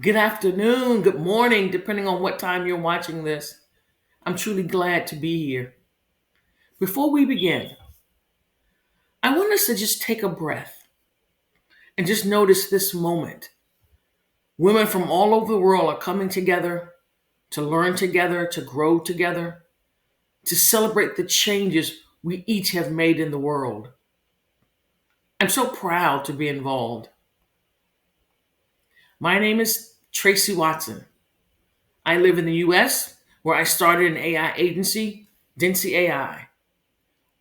Good afternoon, good morning, depending on what time you're watching this. I'm truly glad to be here. Before we begin, I want us to just take a breath and just notice this moment. Women from all over the world are coming together to learn together, to grow together, to celebrate the changes we each have made in the world. I'm so proud to be involved. My name is Tracy Watson. I live in the US where I started an AI agency, Dency AI,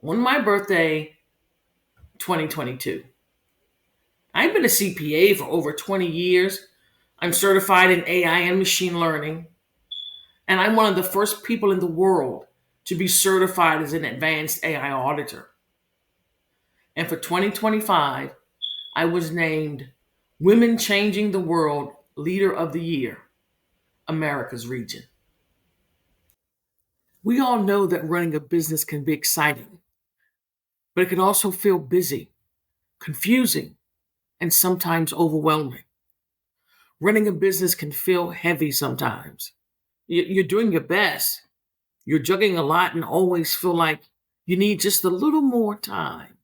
on my birthday, 2022. I've been a CPA for over 20 years. I'm certified in AI and machine learning, and I'm one of the first people in the world to be certified as an advanced AI auditor. And for 2025, I was named Women Changing the World Leader of the Year, America's region. We all know that running a business can be exciting, but it can also feel busy, confusing, and sometimes overwhelming. Running a business can feel heavy sometimes. You're doing your best. You're juggling a lot and always feel like you need just a little more time.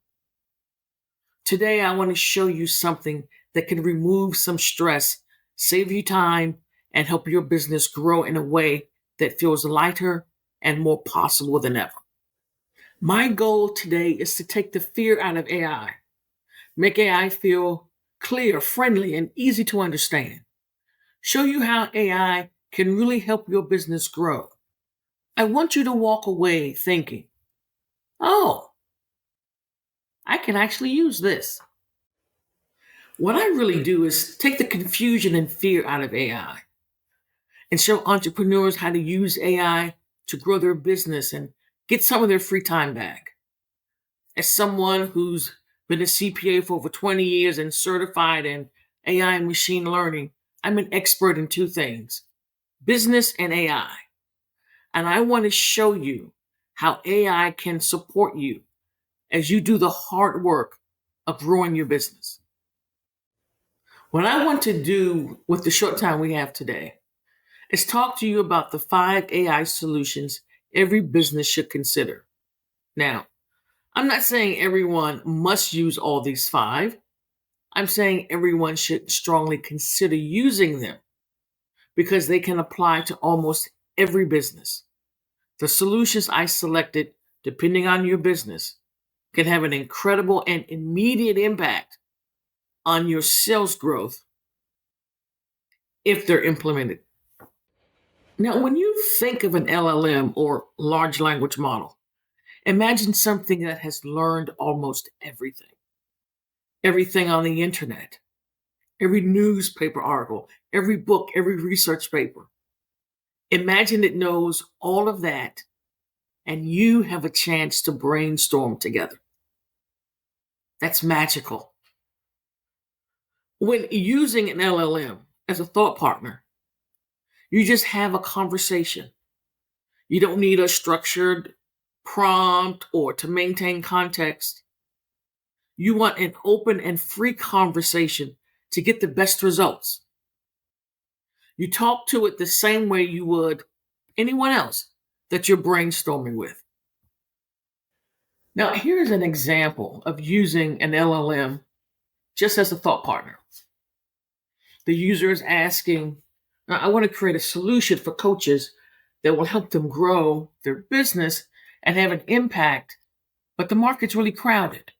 Today, I want to show you something that can remove some stress, save you time, and help your business grow in a way that feels lighter and more possible than ever. My goal today is to take the fear out of AI, make AI feel clear, friendly, and easy to understand. Show you how AI can really help your business grow. I want you to walk away thinking, oh, I can actually use this. What I really do is take the confusion and fear out of AI and show entrepreneurs how to use AI to grow their business and get some of their free time back. As someone who's been a CPA for over 20 years and certified in AI and machine learning, I'm an expert in two things: business and AI. And I want to show you how AI can support you as you do the hard work of growing your business. What I want to do with the short time we have today is talk to you about the 5 AI solutions every business should consider. Now, I'm not saying everyone must use all these 5. I'm saying everyone should strongly consider using them because they can apply to almost every business. The solutions I selected, depending on your business, can have an incredible and immediate impact on your sales growth if they're implemented. Now, when you think of an LLM or large language model, imagine something that has learned almost everything. Everything on the internet, every newspaper article, every book, every research paper. Imagine it knows all of that, and you have a chance to brainstorm together. That's magical. When using an LLM as a thought partner, you just have a conversation. You don't need a structured prompt or to maintain context. You want an open and free conversation to get the best results. You talk to it the same way you would anyone else that you're brainstorming with. Now, here's an example of using an LLM just as a thought partner. The user is asking, I want to create a solution for coaches that will help them grow their business and have an impact, but the market's really crowded.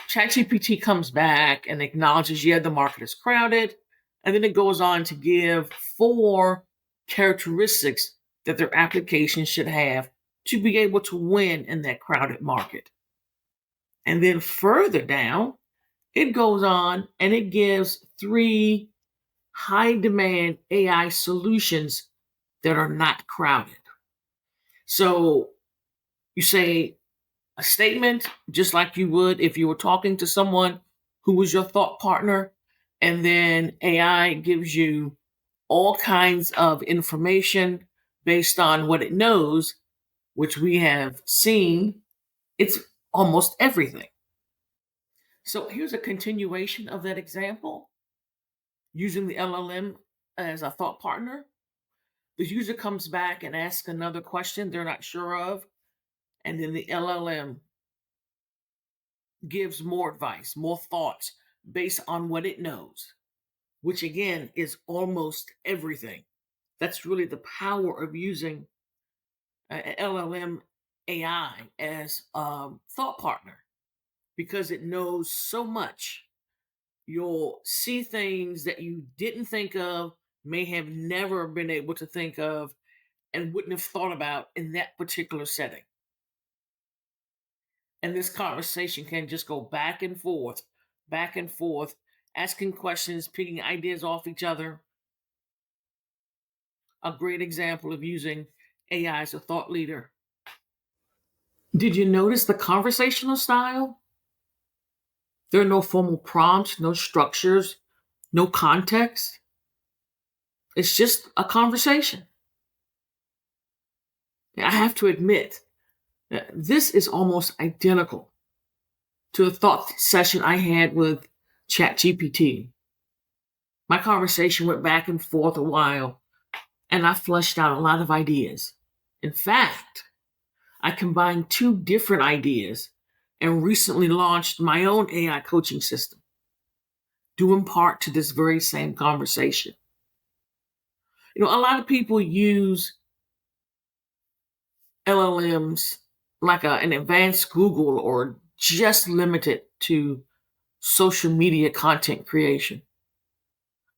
ChatGPT comes back and acknowledges, yeah, the market is crowded, and then it goes on to give 4 characteristics that their application should have to be able to win in that crowded market. And then further down, it goes on and it gives 3 high demand AI solutions that are not crowded. So you say a statement just like you would if you were talking to someone who was your thought partner, and then AI gives you all kinds of information based on what it knows, which we have seen. It's almost everything. So here's a continuation of that example. Using the LLM as a thought partner, the user comes back and asks another question they're not sure of, and then the LLM gives more advice, more thoughts based on what it knows, which again is almost everything. That's really the power of using LLM AI as a thought partner because it knows so much. You'll see things that you didn't think of, may have never been able to think of, and wouldn't have thought about in that particular setting. And this conversation can just go back and forth, asking questions, picking ideas off each other. A great example of using AI as a thought leader. Did you notice the conversational style? There are no formal prompts, no structures, no context. It's just a conversation. I have to admit, this is almost identical to a thought session I had with ChatGPT. My conversation went back and forth a while, and I fleshed out a lot of ideas. In fact, I combined two different ideas and recently launched my own AI coaching system, due in part to this very same conversation. A lot of people use LLMs like an advanced Google or just limited to social media content creation.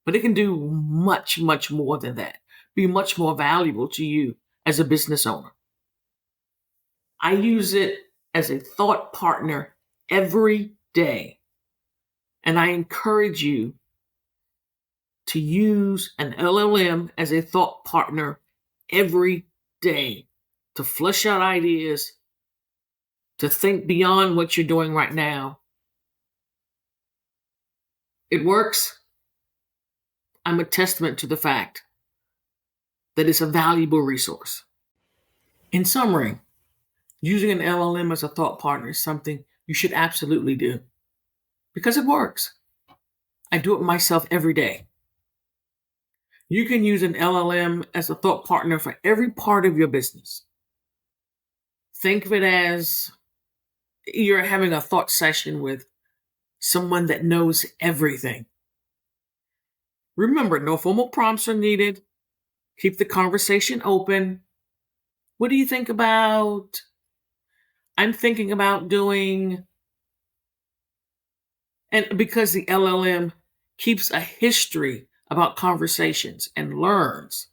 But it can do much, much more than that, be much more valuable to you as a business owner. I use it as a thought partner every day. And I encourage you to use an LLM as a thought partner every day to flesh out ideas, to think beyond what you're doing right now. It works. I'm a testament to the fact that it's a valuable resource. In summary, using an LLM as a thought partner is something you should absolutely do because it works. I do it myself every day. You can use an LLM as a thought partner for every part of your business. Think of it as you're having a thought session with someone that knows everything. Remember, no formal prompts are needed. Keep the conversation open. What do you think about? I'm thinking about doing. And because the LLM keeps a history about conversations and learns,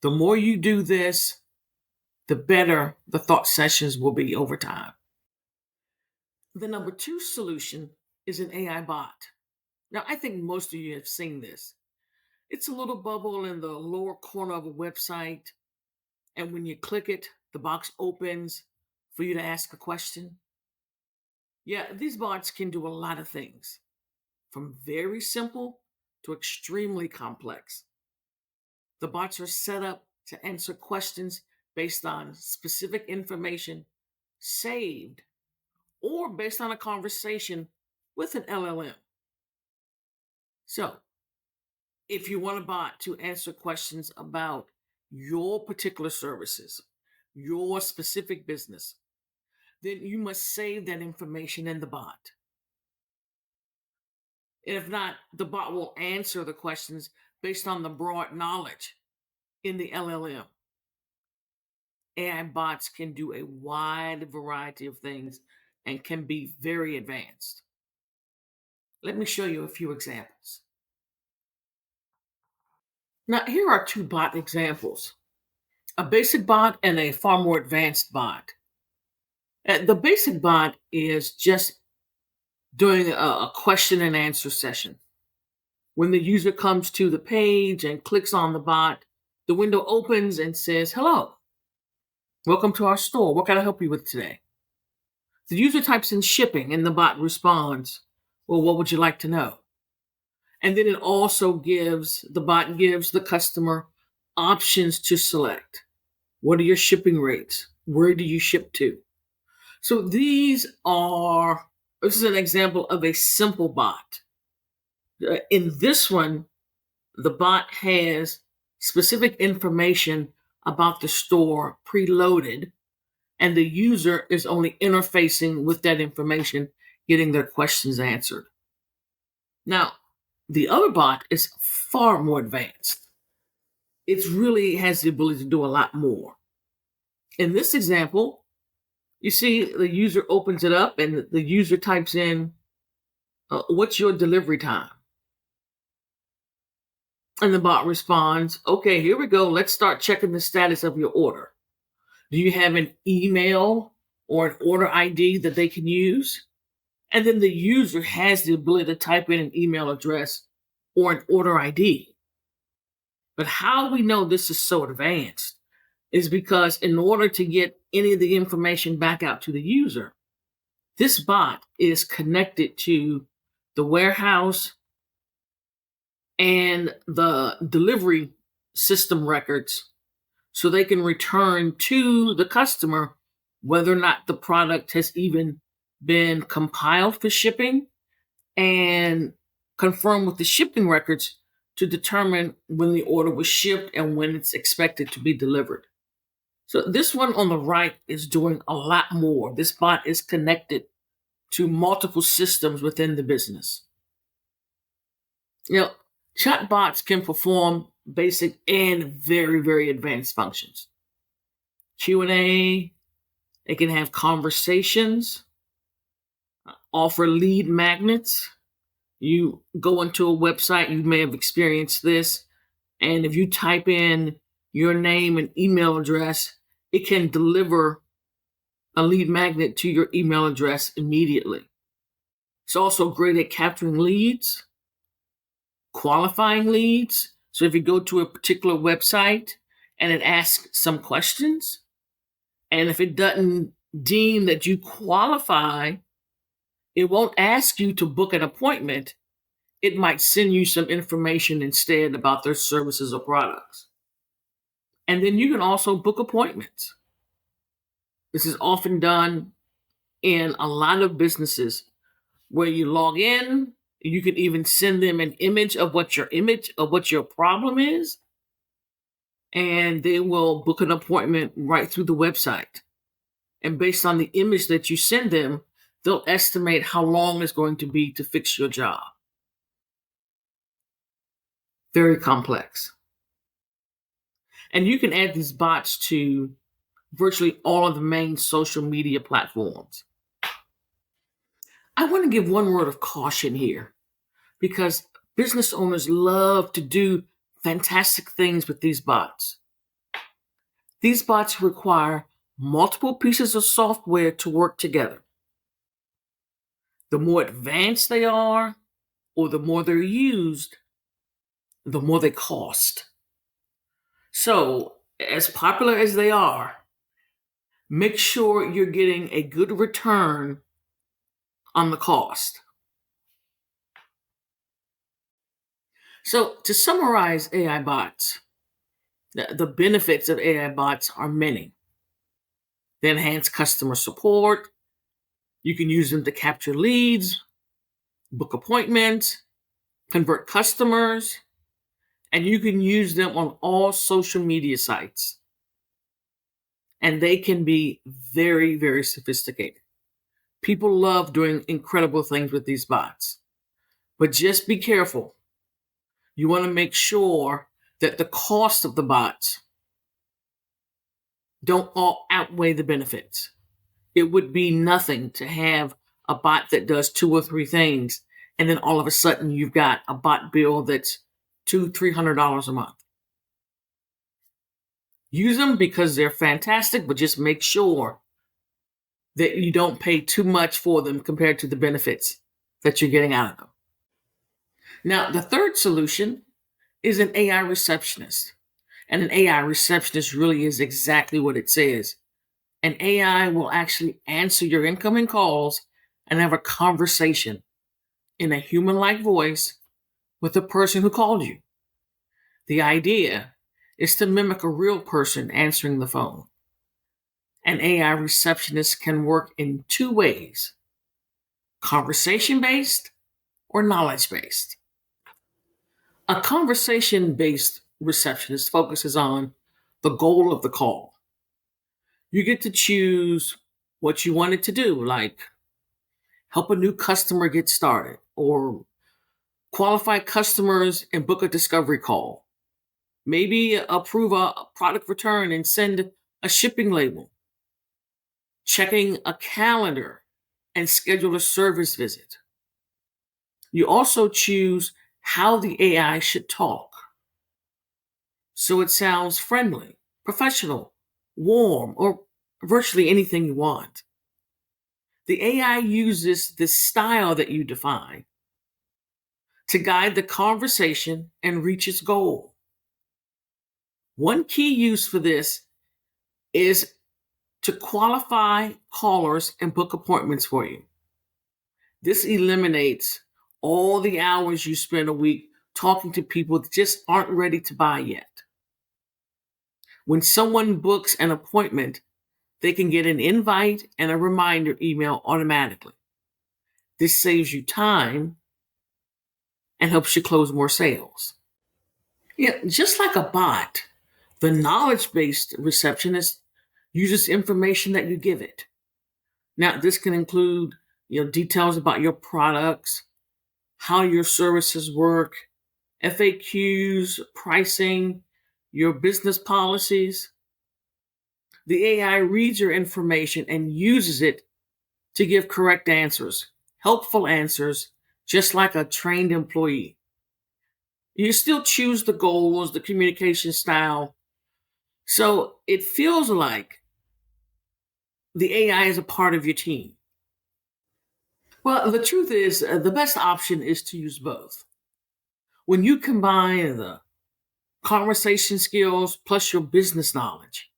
the more you do this, the better the thought sessions will be over time. The number 2 solution is an AI bot. Now, I think most of you have seen this. It's a little bubble in the lower corner of a website, and when you click it, the box opens for you to ask a question. Yeah, these bots can do a lot of things, from very simple to extremely complex. The bots are set up to answer questions based on specific information saved or based on a conversation with an LLM. So, if you want a bot to answer questions about your particular services, your specific business, then you must save that information in the bot. And if not, the bot will answer the questions based on the broad knowledge in the LLM. AI bots can do a wide variety of things and can be very advanced. Let me show you a few examples. Now, here are 2 bot examples, a basic bot and a far more advanced bot. The basic bot is just doing a question and answer session. When the user comes to the page and clicks on the bot, the window opens and says, "Hello, welcome to our store. What can I help you with today?" The user types in shipping and the bot responds, "Well, what would you like to know?" And then the bot gives the customer options to select. What are your shipping rates? Where do you ship to? So this is an example of a simple bot. In this one, the bot has specific information about the store preloaded, and the user is only interfacing with that information, getting their questions answered. Now, the other bot is far more advanced. It really has the ability to do a lot more. In this example, you see the user opens it up and the user types in, what's your delivery time? And the bot responds, okay, here we go. Let's start checking the status of your order. Do you have an email or an order ID that they can use? And then the user has the ability to type in an email address or an order ID. But how we know this is so advanced is because in order to get any of the information back out to the user, this bot is connected to the warehouse and the delivery system records so they can return to the customer whether or not the product has even been compiled for shipping and confirm with the shipping records to determine when the order was shipped and when it's expected to be delivered. So this one on the right is doing a lot more. This bot is connected to multiple systems within the business. Chatbots can perform basic and very, very advanced functions. Q&A, they can have conversations, offer lead magnets. You go into a website, you may have experienced this, and if you type in your name and email address, it can deliver a lead magnet to your email address immediately. It's also great at capturing leads, qualifying leads. So if you go to a particular website and it asks some questions, and if it doesn't deem that you qualify, it won't ask you to book an appointment. It might send you some information instead about their services or products. And then you can also book appointments. This is often done in a lot of businesses where you log in. You can even send them an image of what your problem is, and they will book an appointment right through the website. And based on the image that you send them, they'll estimate how long it's going to be to fix your job. Very complex. And you can add these bots to virtually all of the main social media platforms. I want to give one word of caution here because business owners love to do fantastic things with these bots. These bots require multiple pieces of software to work together. The more advanced they are, or the more they're used, the more they cost. So, as popular as they are, make sure you're getting a good return on the cost. So, to summarize AI bots, the benefits of AI bots are many. They enhance customer support. You can use them to capture leads, book appointments, convert customers, and you can use them on all social media sites. And they can be very, very sophisticated. People love doing incredible things with these bots. But just be careful. You want to make sure that the cost of the bots don't all outweigh the benefits. It would be nothing to have a bot that does 2 or 3 things, and then all of a sudden you've got a bot bill that's $200-$300 a month. Use them because they're fantastic, but just make sure that you don't pay too much for them compared to the benefits that you're getting out of them. Now, the third solution is an AI receptionist. And an AI receptionist really is exactly what it says. An AI will actually answer your incoming calls and have a conversation in a human-like voice with the person who called you. The idea is to mimic a real person answering the phone. An AI receptionist can work in 2 ways: conversation-based or knowledge-based. A conversation based receptionist focuses on the goal of the call. You get to choose what you want it to do, like help a new customer get started, or qualify customers and book a discovery call. Maybe approve a product return and send a shipping label, checking a calendar and schedule a service visit. You also choose how the AI should talk. So it sounds friendly, professional, warm, or virtually anything you want. The AI uses the style that you define to guide the conversation and reach its goal. One key use for this is to qualify callers and book appointments for you. This eliminates all the hours you spend a week talking to people that just aren't ready to buy yet. When someone books an appointment, they can get an invite and a reminder email automatically. This saves you time and helps you close more sales. Yeah, just like a bot, the knowledge-based receptionist uses information that you give it. Now, this can include, details about your products, how your services work, FAQs, pricing, your business policies. The AI reads your information and uses it to give correct answers, helpful answers, just like a trained employee. You still choose the goals, the communication style. So it feels like the AI is a part of your team. Well, the truth is, the best option is to use both. When you combine the conversation skills plus your business knowledge,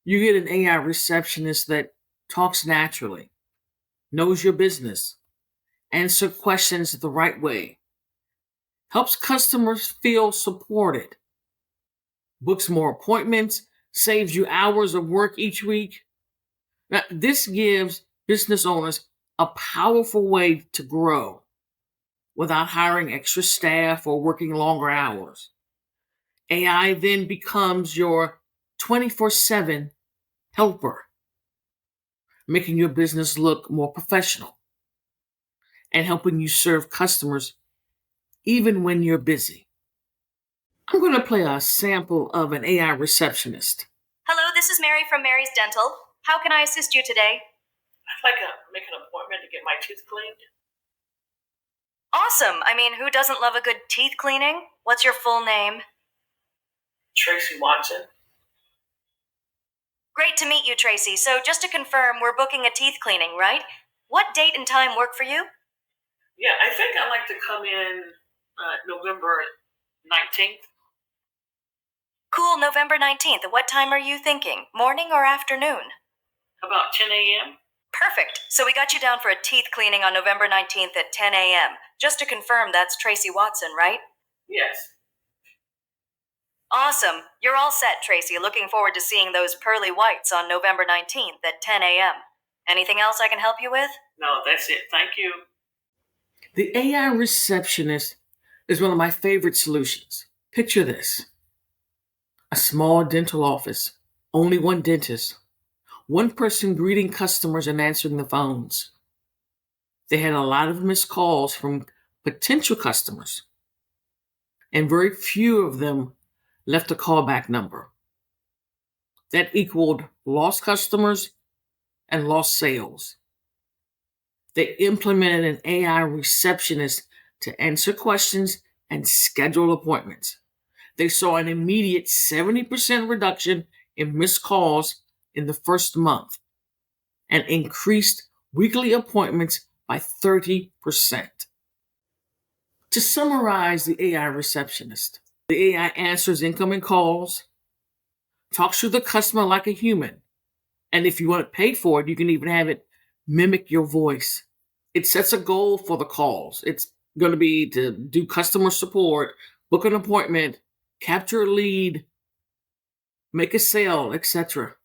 you get an AI receptionist that talks naturally, knows your business, answers questions the right way, helps customers feel supported, books more appointments, saves you hours of work each week. Now, this gives business owners a powerful way to grow without hiring extra staff or working longer hours. AI then becomes your 24/7 helper, making your business look more professional and helping you serve customers even when you're busy. I'm going to play a sample of an AI receptionist. Hello, this is Mary from Mary's Dental. How can I assist you today? I'd like to make an appointment to get my teeth cleaned. Awesome. I mean, who doesn't love a good teeth cleaning? What's your full name? Tracy Watson. Great to meet you, Tracy. So just to confirm, we're booking a teeth cleaning, right? What date and time work for you? Yeah, I think I'd like to come in November 19th. Cool, November 19th. What time are you thinking? Morning or afternoon? About 10 a.m. Perfect. So we got you down for a teeth cleaning on November 19th at 10 a.m. Just to confirm, that's Tracy Watson, right? Yes. Awesome. You're all set, Tracy. Looking forward to seeing those pearly whites on November 19th at 10 a.m. Anything else I can help you with? No, that's it. Thank you. The AI receptionist is one of my favorite solutions. Picture this: a small dental office, only one dentist, one person greeting customers and answering the phones. They had a lot of missed calls from potential customers, and very few of them left a callback number. That equaled lost customers and lost sales. They implemented an AI receptionist to answer questions and schedule appointments. They saw an immediate 70% reduction in missed calls in the first month and increased weekly appointments by 30%. To summarize the AI receptionist, the AI answers incoming calls, talks to the customer like a human, and if you want it paid for it, you can even have it mimic your voice. It sets a goal for the calls. It's going to be to do customer support, book an appointment, capture a lead, make a sale, etc.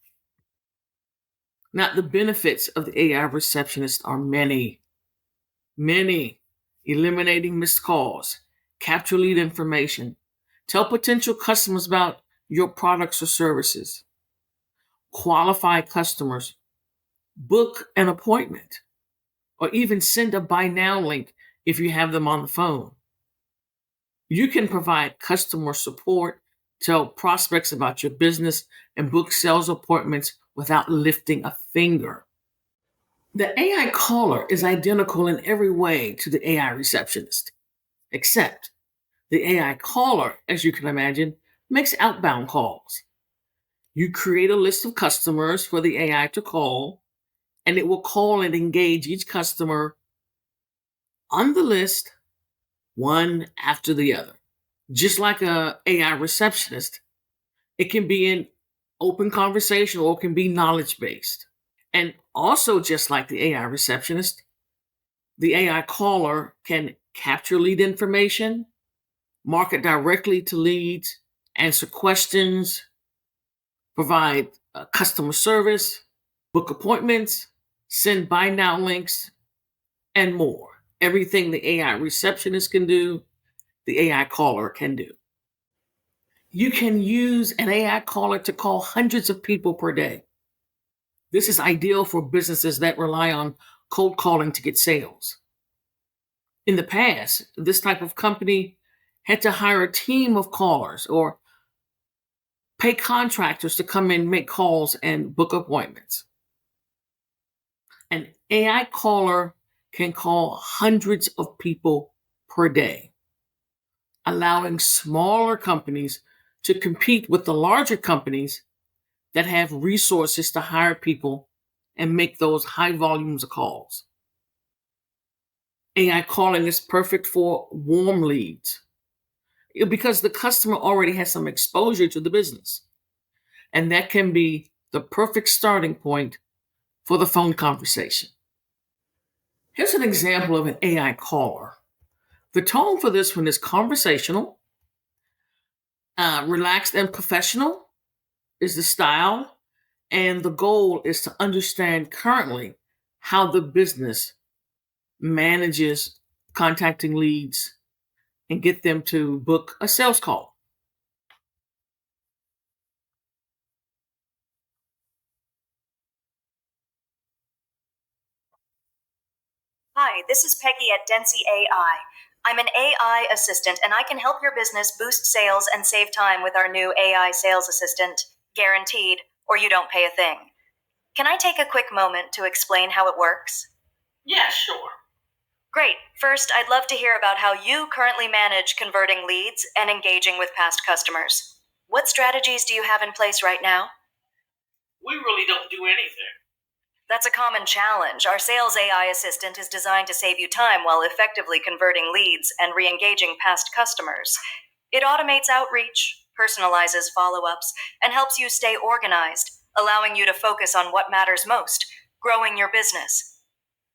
Now, the benefits of the AI receptionist are many, many. Eliminating missed calls, capture lead information, tell potential customers about your products or services, qualify customers, book an appointment, or even send a buy now link if you have them on the phone. You can provide customer support, tell prospects about your business, and book sales appointments without lifting a finger. The AI caller is identical in every way to the AI receptionist, except the AI caller, as you can imagine, makes outbound calls. You create a list of customers for the AI to call, and it will call and engage each customer on the list, one after the other. Just like a AI receptionist, it can be an open conversation or it can be knowledge based. And also, just like the AI receptionist, the AI caller can capture lead information, market directly to leads, answer questions, provide customer service, book appointments, send buy now links, and more. Everything the AI receptionist can do, the AI caller can do. You can use an AI caller to call hundreds of people per day. This is ideal for businesses that rely on cold calling to get sales. In the past, this type of company had to hire a team of callers or pay contractors to come in, make calls, and book appointments. An AI caller can call hundreds of people per day, allowing smaller companies to compete with the larger companies that have resources to hire people and make those high volumes of calls. AI calling is perfect for warm leads because the customer already has some exposure to the business. And that can be the perfect starting point for the phone conversation. Here's an example of an AI caller. The tone for this one is conversational, relaxed and professional is the style, and the goal is to understand currently how the business manages contacting leads and get them to book a sales call. Hi, this is Peggy at Dency AI. I'm an AI assistant and I can help your business boost sales and save time with our new AI sales assistant, guaranteed, or you don't pay a thing. Can I take a quick moment to explain how it works? Yeah, sure. Great. First, I'd love to hear about how you currently manage converting leads and engaging with past customers. What strategies do you have in place right now? We really don't do anything. That's a common challenge. Our sales AI assistant is designed to save you time while effectively converting leads and re engaging past customers. It automates outreach, personalizes follow ups, and helps you stay organized, allowing you to focus on what matters most, growing your business.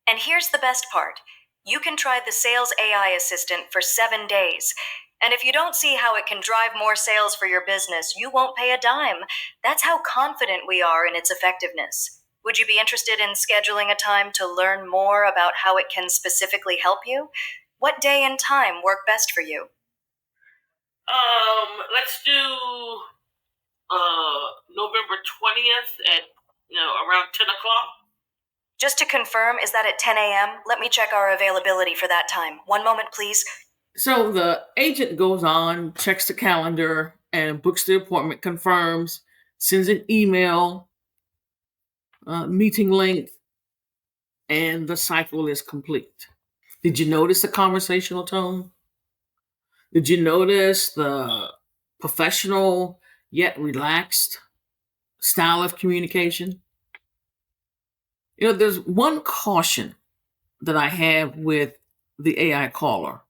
And here's the best part, you can try the Sales AI Assistant for 7 days. And if you don't see how it can drive more sales for your business, you won't pay a dime. That's how confident we are in its effectiveness. Would you be interested in scheduling a time to learn more about how it can specifically help you? What day and time work best for you? Let's do November 20th at around 10 o'clock. Just to confirm, is that at 10 a.m.? Let me check our availability for that time. One moment, please. So the agent goes on, checks the calendar, and books the appointment, confirms, sends an email, meeting link, and the cycle is complete. Did you notice the conversational tone? Did you notice the professional yet relaxed style of communication? There's one caution that I have with the AI caller,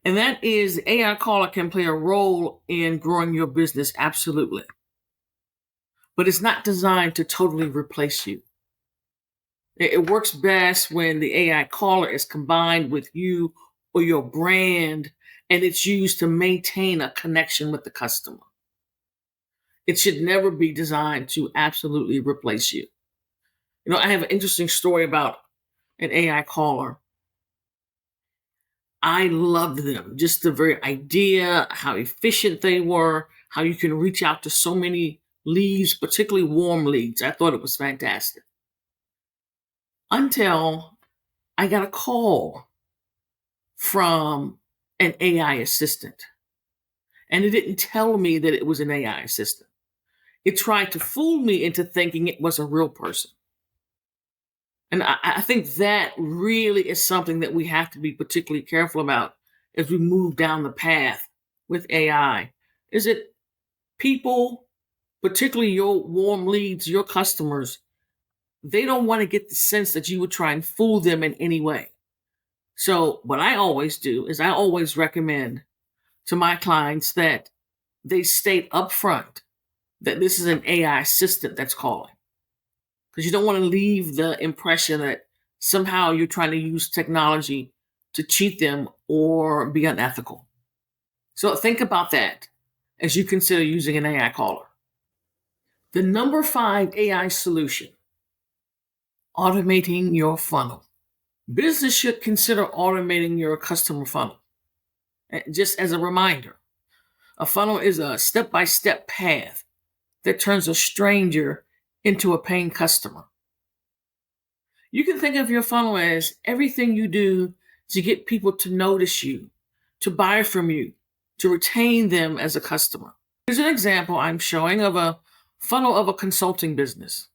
and that is the AI caller can play a role in growing your business, absolutely. But it's not designed to totally replace you. It works best when the AI caller is combined with you or your brand, and it's used to maintain a connection with the customer. It should never be designed to absolutely replace you. I have an interesting story about an AI caller. I loved them. Just the very idea, how efficient they were, how you can reach out to so many leads, particularly warm leads. I thought it was fantastic. Until I got a call from an AI assistant. And it didn't tell me that it was an AI assistant. It tried to fool me into thinking it was a real person. And I think that really is something that we have to be particularly careful about as we move down the path with AI. Is it people, particularly your warm leads, your customers, they don't want to get the sense that you would try and fool them in any way. So what I always do is I always recommend to my clients that they state upfront that this is an AI assistant that's calling. Because you don't want to leave the impression that somehow you're trying to use technology to cheat them or be unethical. So think about that as you consider using an AI caller. The number 5 AI solution, automating your funnel. Business should consider automating your customer funnel. Just as a reminder, a funnel is a step-by-step path that turns a stranger into a paying customer. You can think of your funnel as everything you do to get people to notice you, to buy from you, to retain them as a customer. Here's an example I'm showing of a funnel of a consulting business.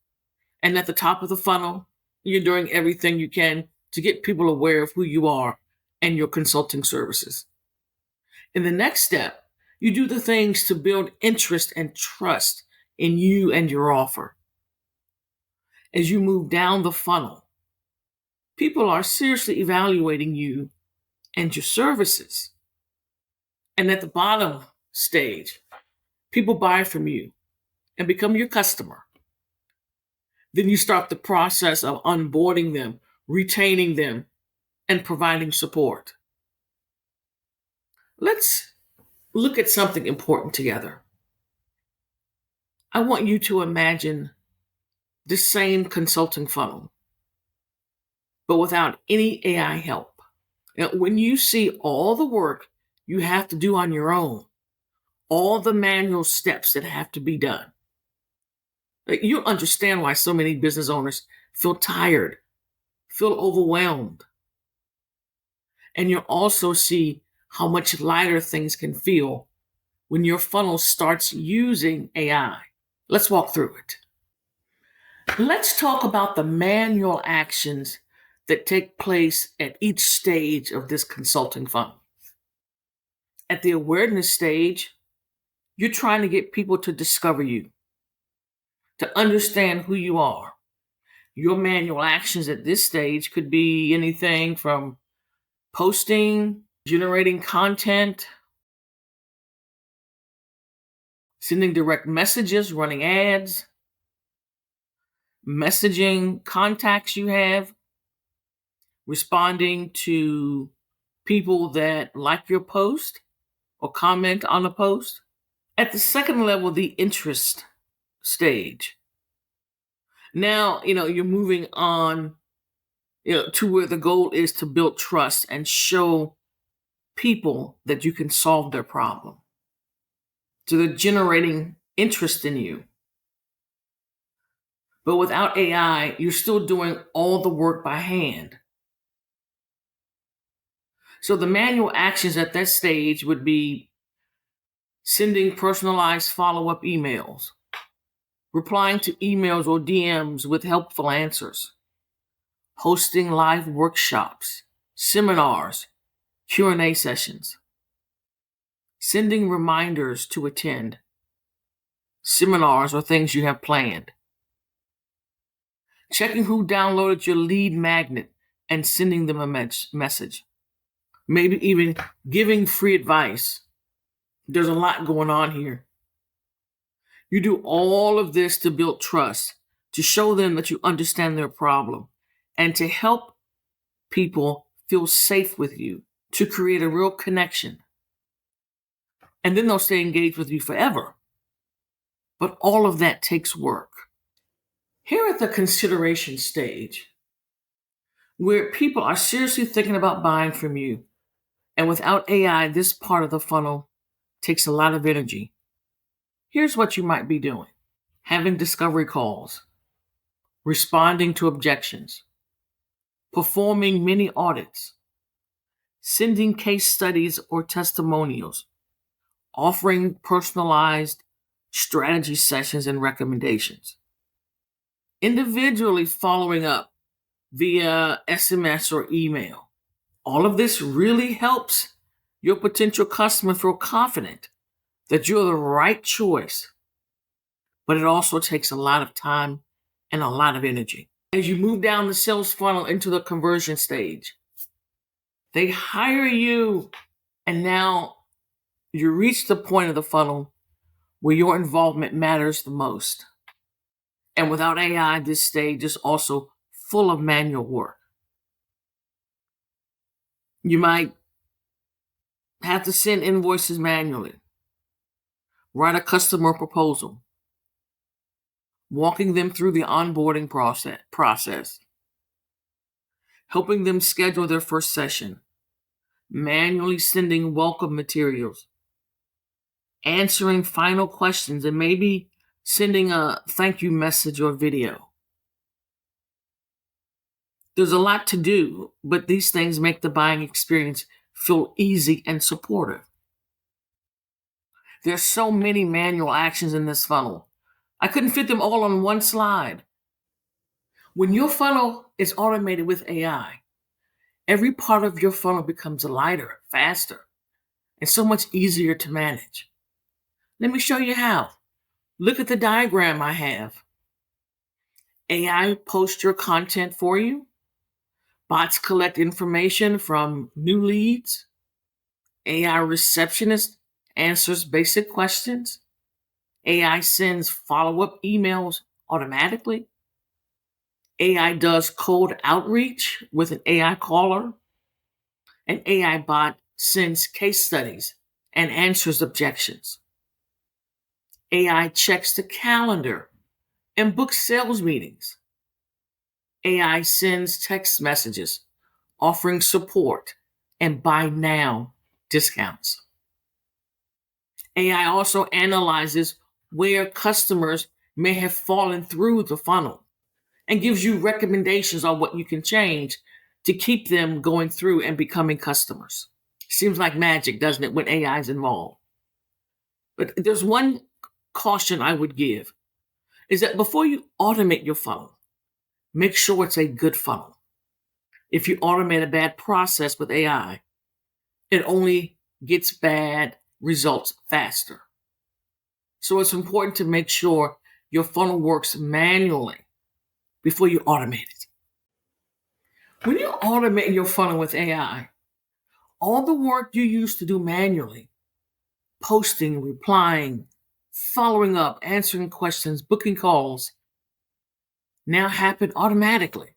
And at the top of the funnel, you're doing everything you can to get people aware of who you are and your consulting services. In the next step, you do the things to build interest and trust in you and your offer. As you move down the funnel, people are seriously evaluating you and your services. And at the bottom stage, people buy from you and become your customer. Then you start the process of onboarding them, retaining them, and providing support. Let's look at something important together. I want you to imagine the same consulting funnel, but without any AI help. Now, when you see all the work you have to do on your own, all the manual steps that have to be done, you'll understand why so many business owners feel tired, feel overwhelmed. And you'll also see how much lighter things can feel when your funnel starts using AI. Let's walk through it. Let's talk about the manual actions that take place at each stage of this consulting funnel. At the awareness stage, you're trying to get people to discover you, to understand who you are. Your manual actions at this stage could be anything from posting, generating content, sending direct messages, running ads, messaging contacts you have, responding to people that like your post or comment on a post. At the second level, the interest stage. Now, you're moving on, to where the goal is to build trust and show people that you can solve their problem. So they're generating interest in you. But without AI, you're still doing all the work by hand. So the manual actions at that stage would be sending personalized follow-up emails, replying to emails or DMs with helpful answers, hosting live workshops, seminars, Q&A sessions, sending reminders to attend, seminars or things you have planned, checking who downloaded your lead magnet and sending them a message, maybe even giving free advice. There's a lot going on here. You do all of this to build trust, to show them that you understand their problem, and to help people feel safe with you, to create a real connection. And then they'll stay engaged with you forever. But all of that takes work. Here at the consideration stage, where people are seriously thinking about buying from you, And without AI, this part of the funnel takes a lot of energy. Here's what you might be doing: having discovery calls, responding to objections, performing mini audits, sending case studies or testimonials, offering personalized strategy sessions and recommendations, individually following up via SMS or email. All of this really helps your potential customer feel confident that you're the right choice, but it also takes a lot of time and a lot of energy. As you move down the sales funnel into the conversion stage, they hire you, and now you reach the point of the funnel where your involvement matters the most. And without AI, this stage is also full of manual work. You might have to send invoices manually, write a customer proposal, walking them through the onboarding process, helping them schedule their first session, manually sending welcome materials, answering final questions, and maybe sending a thank you message or video. There's a lot to do, but these things make the buying experience feel easy and supportive. There's so many manual actions in this funnel. I couldn't fit them all on one slide. When your funnel is automated with AI, every part of your funnel becomes lighter, faster, and so much easier to manage. Let me show you how. Look at the diagram I have. AI posts your content for you. Bots collect information from new leads. AI receptionist answers basic questions. AI sends follow-up emails automatically. AI does cold outreach with an AI caller. An AI bot sends case studies and answers objections. AI checks the calendar and books sales meetings. AI sends text messages offering support and buy now discounts. AI also analyzes where customers may have fallen through the funnel and gives you recommendations on what you can change to keep them going through and becoming customers. Seems like magic, doesn't it, when AI is involved? But there's one caution I would give, is that before you automate your funnel, make sure it's a good funnel. If you automate a bad process with AI, it only gets bad results faster. So it's important to make sure your funnel works manually before you automate it. When you automate your funnel with AI, all the work you used to do manually, posting, replying, following up, answering questions, booking calls, now happen automatically.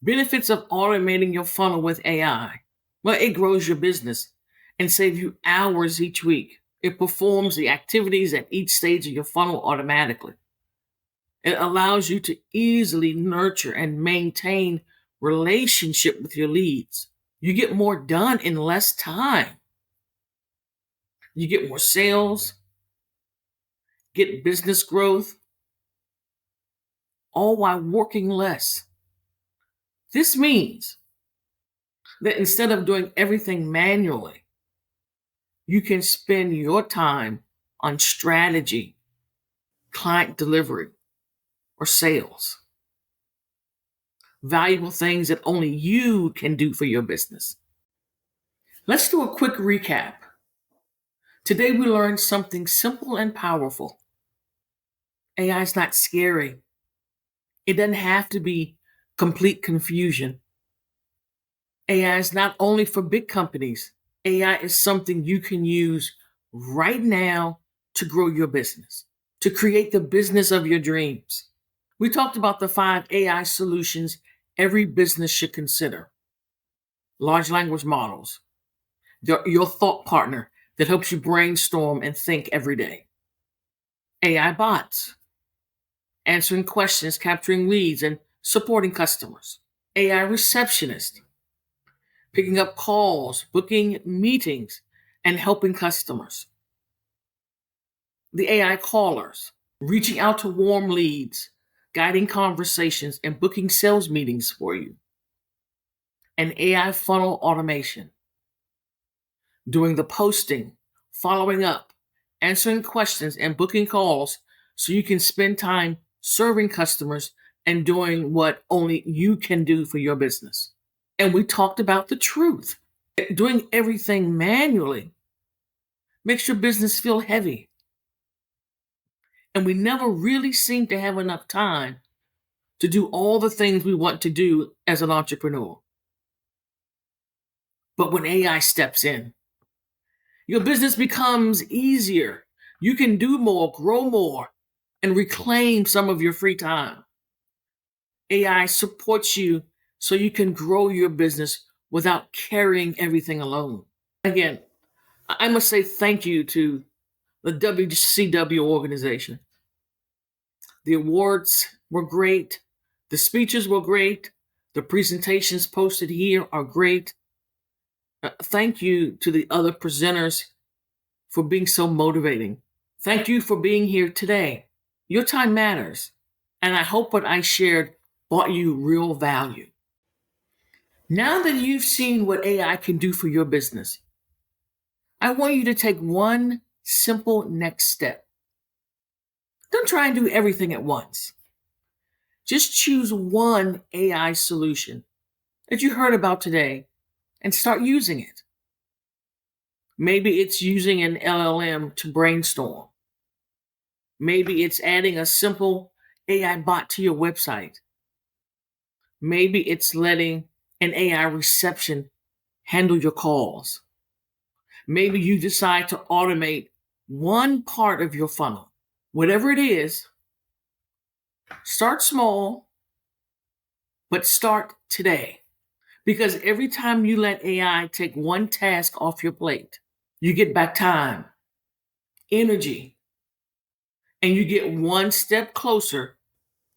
Benefits of automating your funnel with AI. Well, it grows your business and saves you hours each week. It performs the activities at each stage of your funnel automatically. It allows you to easily nurture and maintain relationship with your leads. You get more done in less time. You get more sales, get business growth, all while working less. This means that instead of doing everything manually, you can spend your time on strategy, client delivery, or sales. Valuable things that only you can do for your business. Let's do a quick recap. Today we learned something simple and powerful. AI is not scary. It doesn't have to be complete confusion. AI is not only for big companies. AI is something you can use right now to grow your business, to create the business of your dreams. We talked about the 5 AI solutions every business should consider. Large language models, your thought partner that helps you brainstorm and think every day. AI bots, answering questions, capturing leads, and supporting customers. AI receptionist, picking up calls, booking meetings, and helping customers. The AI callers, reaching out to warm leads, guiding conversations, and booking sales meetings for you. And AI funnel automation, doing the posting, following up, answering questions, and booking calls so you can spend time serving customers and doing what only you can do for your business. And we talked about the truth. Doing everything manually makes your business feel heavy. And we never really seem to have enough time to do all the things we want to do as an entrepreneur. But when AI steps in, your business becomes easier. You can do more, grow more, and reclaim some of your free time. AI supports you so you can grow your business without carrying everything alone. Again, I must say thank you to the WCW organization. The awards were great. The speeches were great. The presentations posted here are great. Thank you to the other presenters for being so motivating. Thank you for being here today. Your time matters, and I hope what I shared brought you real value. Now that you've seen what AI can do for your business, I want you to take one simple next step. Don't try and do everything at once. Just choose one AI solution that you heard about today and start using it. Maybe it's using an LLM to brainstorm. Maybe it's adding a simple AI bot to your website. Maybe it's letting an AI reception handle your calls. Maybe you decide to automate one part of your funnel. Whatever it is, start small, but start today. Because every time you let AI take one task off your plate, you get back time, energy, and you get one step closer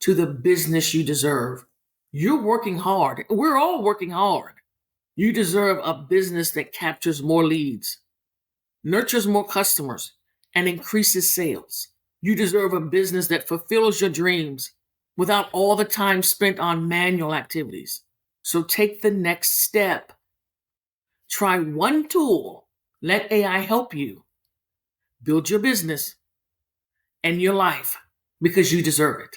to the business you deserve. You're working hard. We're all working hard. You deserve a business that captures more leads, nurtures more customers, and increases sales. You deserve a business that fulfills your dreams without all the time spent on manual activities. So take the next step. Try one tool. Let AI help you build your business and your life because you deserve it.